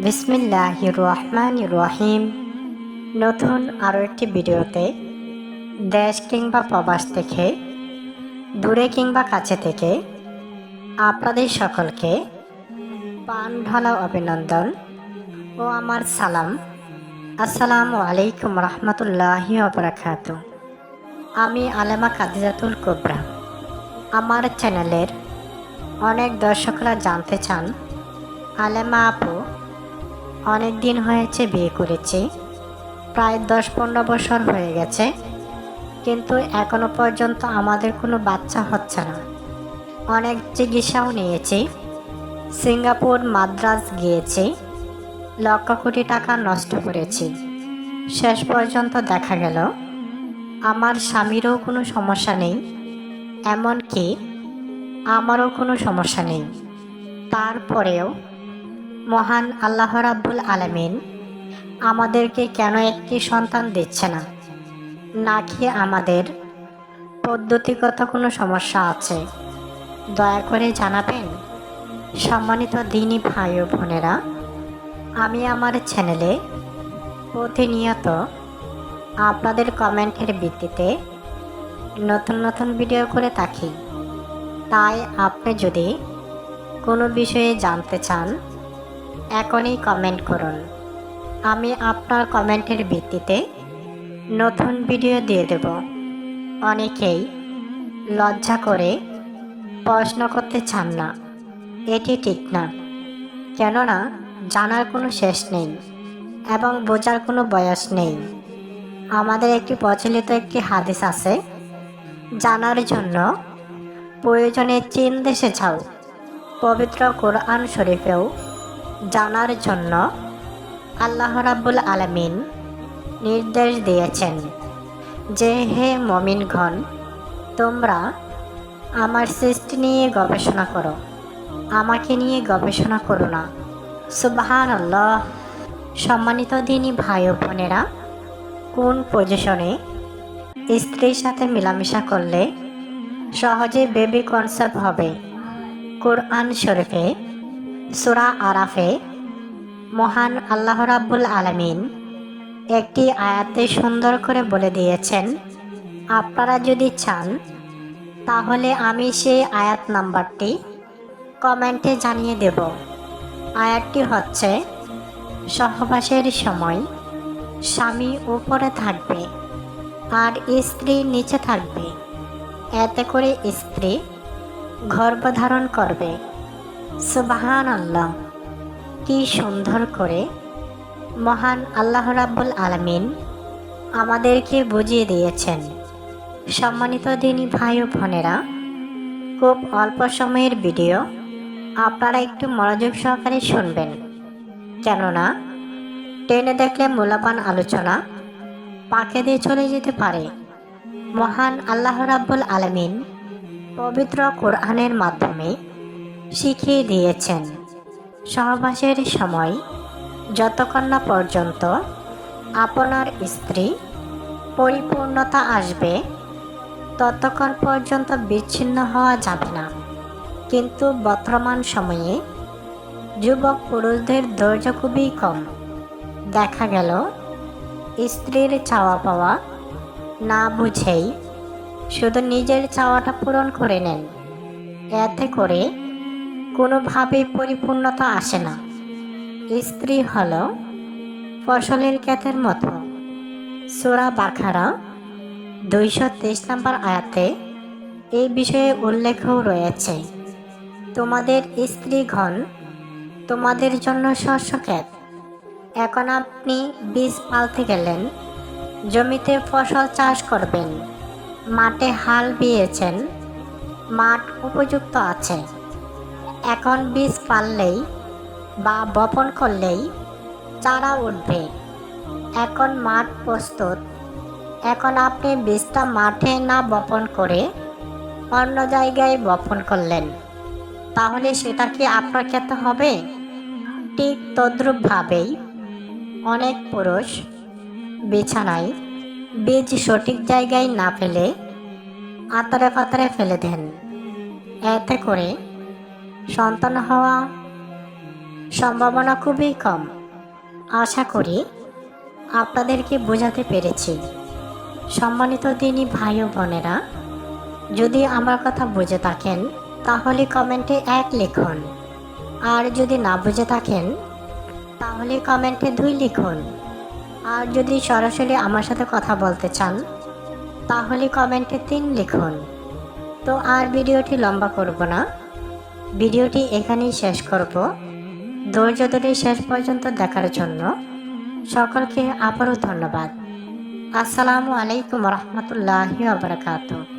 বিসমিল্লাহির রহমানির রহিম। নতুন আরও একটি ভিডিওতে দেশ কিংবা প্রবাস থেকে, দূরে কিংবা কাছে থেকে আপনাদের সকলকে প্রাণ ঢালা অভিনন্দন ও আমার সালাম। আসসালামু আলাইকুম রহমতুল্লাহি ওয়া বারাকাতুহু। আমি আলেমা কাদিজাতুল কুবরা। আমার চ্যানেলের অনেক দর্শকরা জানতে চান, আলেমা আপু অনেক দিন হয়েছে বিয়ে করেছি, প্রায় 10-15 বছর হয়ে গেছে, কিন্তু এখনো পর্যন্ত আমাদের কোনো বাচ্চা হচ্ছে না। অনেক চিকিৎসাও নিয়েছি, সিঙ্গাপুর, মাদ্রাজ গিয়েছি, লক্ষ কোটি টাকা নষ্ট করেছি। শেষ পর্যন্ত দেখা গেল আমার স্বামীরও কোনো সমস্যা নেই, এমনকি আমারও কোনো সমস্যা নেই। তারপরেও মহান আল্লাহ রাব্বুল আলামিন আমাদেরকে কেন একটি সন্তান দিচ্ছে না? নাকি আমাদের পদ্ধতিগত কোনো সমস্যা আছে? দয়া করে জানাবেন। সম্মানিত দিনী ভাই ও বোনেরা, আমি আমার চ্যানেলে প্রতিনিয়ত আপনাদের কমেন্টের ভিত্তিতে নতুন নতুন ভিডিও করে থাকি। তাই আপনি যদি কোনো বিষয়ে জানতে চান, এখনই কমেন্ট করুন। আমি আপনার কমেন্টের ভিত্তিতে নতুন ভিডিও দিয়ে দেব। অনেকেই লজ্জা করে প্রশ্ন করতে চান না, এটি ঠিক না। কেননা জানার কোনো শেষ নেই এবং বোঝার কোনো বয়স নেই। আমাদের একটি প্রচলিত একটি হাদিস আছে, জানার জন্য প্রয়োজনে চীন দেশে যাও। পবিত্র কোরআন শরীফেও জানার জন্য আল্লাহ রাব্বুল আলামিন নির্দেশ দিয়েছেন যে, হে মুমিনগণ, তোমরা আমার সৃষ্টি নিয়ে গবেষণা করো, আমাকে নিয়ে গবেষণা করো না। সুবহানাল্লাহ। সম্মানিত দিনী ভাই ও বোনেরা, কোন পজিশনে স্ত্রীর সাথে মেলামেশা করলে সহজে বেবি কনসেপ্ট হবে? কোরআন শরীফে সূরা আরাফে মহান আল্লাহ রাব্বুল আলামিন একটি আয়াতে সুন্দর করে বলে দিয়েছেন। আপনারা যদি চান তাহলে আমি সেই আয়াত নাম্বারটি কমেন্টে জানিয়ে দেব। আয়াতটি হচ্ছে, সহবাসের সময় স্বামী উপরে থাকবে আর স্ত্রী নিচে থাকবে, এতে করে স্ত্রী গর্ভধারণ করবে। সুবহানাল্লাহ। কি সুন্দর করে মহান আল্লাহ রাব্বুল আলামিন আমাদেরকে বুঝিয়ে দিয়েছেন। সম্মানিত দিনী ভাই ও বোনেরা, খুব অল্প সময়ের ভিডিও, আপনারা একটু মনোযোগ সহকারে শুনবেন। কেননা টেনে দেখলে মূল্যবান আলোচনা পাকে দিয়ে চলে যেতে পারে। মহান আল্লাহ রাব্বুল আলামিন পবিত্র কোরআনের মাধ্যমে শিখিয়ে দিয়েছেন, সহবাসের সময় যতক্ষণ না পর্যন্ত আপনার স্ত্রী পরিপূর্ণতা আসবে, ততক্ষণ পর্যন্ত বিচ্ছিন্ন হওয়া যাবে না। কিন্তু বর্তমান সময়ে যুবক পুরুষদের ধৈর্য খুবই কম। দেখা গেল স্ত্রীর চাওয়া পাওয়া না বুঝেই শুধু নিজের চাওয়াটা পূরণ করে নেন, এতে করে কোনোভাবেই পরিপূর্ণতা আসে না। স্ত্রী হলো ফসলের ক্ষেতের মতো। সূরা বাকারা 223 নম্বর আয়াতে এই বিষয়ে উল্লেখও রয়েছে। তোমাদের স্ত্রীগণ তোমাদের জন্য শস্য ক্ষেত। এখন আপনি বীজ পালতে গেলেন, জমিতে ফসল চাষ করবেন, মাঠে হাল বিয়েছেন, মাঠ উপযুক্ত আছে। এখন বীজ পাললেই বা বপন করলেই চারা উঠবে। এখন মাঠ প্রস্তুত। এখন আপনি বীজটা মাঠে না বপন করে অন্য জায়গায় বপন করলেন, তাহলে সেটা কি আপনার ক্ষেতে হবে? ঠিক তদ্রূপভাবেই অনেক পুরুষ বিছানায় বীজ সঠিক জায়গায় না ফেলে আতরে পাতরে ফেলে দেন, এতে করে সন্তান হওয়া সম্ভাবনা খুবই কম। আশা করি আপনাদেরকে বোঝাতে পেরেছি। সম্মানিত দিনী ভাই ও বোনেরা, যদি আমার কথা বুঝে থাকেন তাহলে কমেন্টে 1 লিখুন, আর যদি না বুঝে থাকেন তাহলে কমেন্টে 2 লিখুন। আর যদি সরাসরি আমার সাথে কথা বলতে চান তাহলে কমেন্টে 3 লিখুন। তো আর ভিডিওটি লম্বা করব না, ভিডিওটি এখানেই শেষ করব। ধৈর্য ধরে শেষ পর্যন্ত দেখার জন্য সকলকে আবারও ধন্যবাদ। আসসালামু আলাইকুম রহমতুল্লাহি ওয়া বারাকাতুহু।